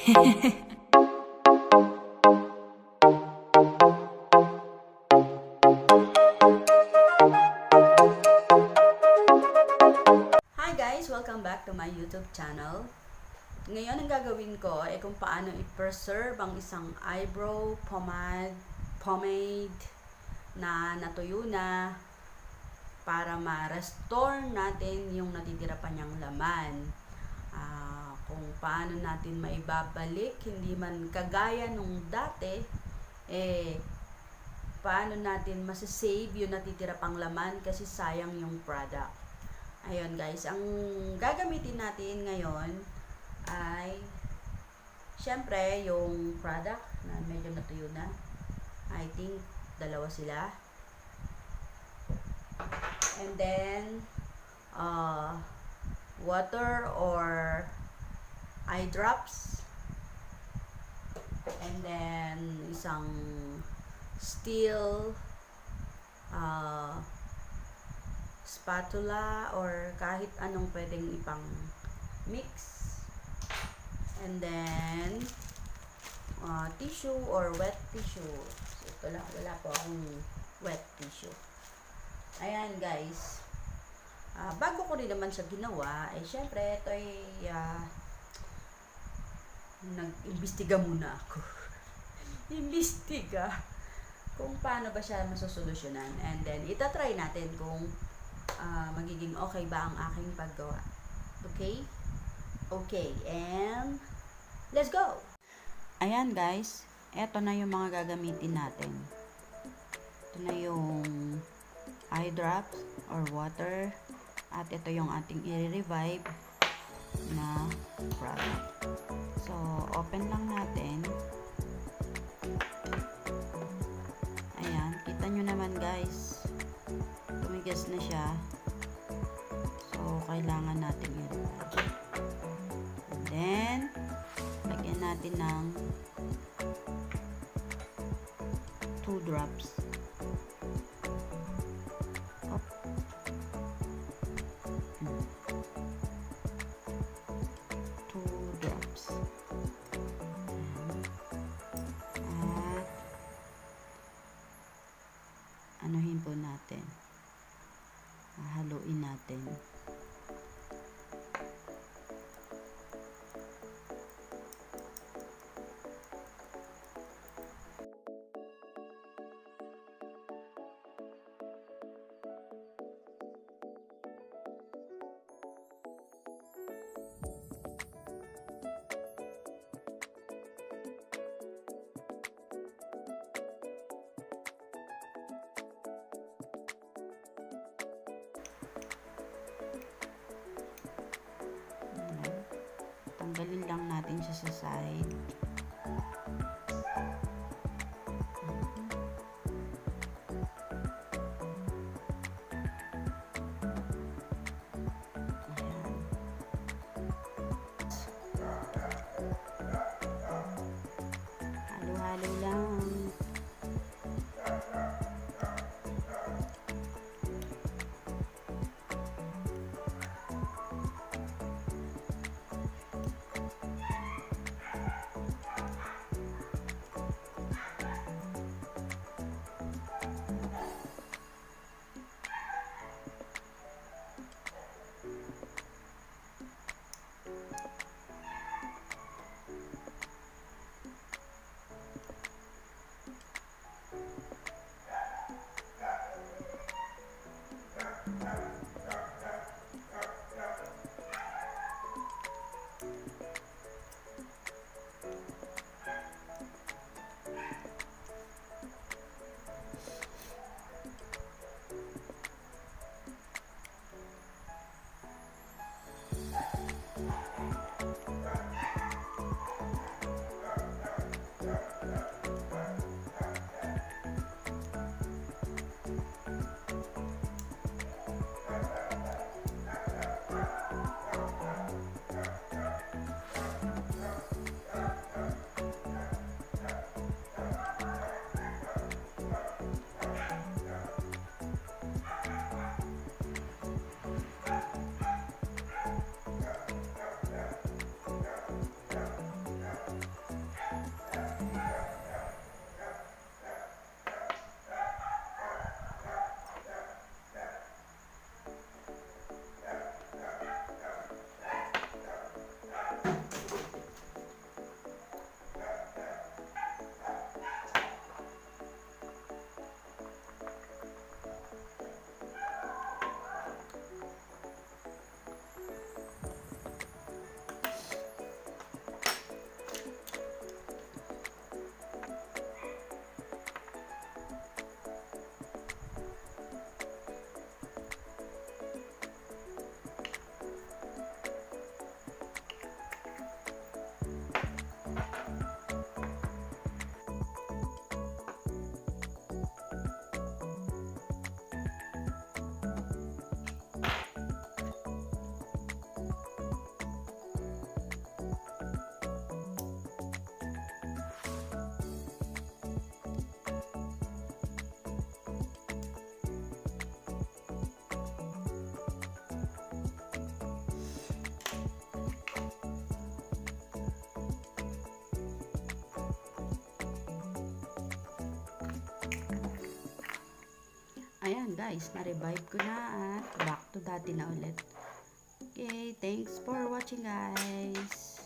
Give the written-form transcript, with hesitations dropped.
Hi guys! Welcome back to my YouTube channel. Ngayon ang gagawin ko ay kung paano i-preserve ang isang eyebrow pomade na natuyo na para ma-restore natin yung natitira pa niyang laman. Kung paano natin maibabalik, hindi man kagaya nung dati, paano natin masasave yung natitira pang laman kasi sayang yung product. Ayun guys, ang gagamitin natin ngayon ay syempre yung product na medyo natuyo na. I think dalawa sila. And then water or eye drops. And then isang steel spatula or kahit anong pwedeng ipang mix. And then tissue or wet tissue. So, ito lang, wala po akong wet tissue. Ayan guys, bago ko rin naman siya ginawa, syempre ito ay nag-imbestiga muna ako. Imbestiga kung paano ba siya masosolusyonan, and then itatry natin kung magiging okay ba ang aking paggawa. Okay? Okay, and let's go! Ayan guys, eto na yung mga gagamitin natin. Ito na yung eye drops or water, at ito yung ating i-revive na product. So, open lang natin. Ayan, kita nyo naman guys, tumigas na siya. So, kailangan natin i-revive. And then, lagyan natin ng 2 drops. 2 drops. At anuhin po natin. Haluin natin. Tanggalin lang natin siya sa side. Halo-halo lang. Ayan guys, na-revive ko na at back to dati na ulit. Okay, thanks for watching guys.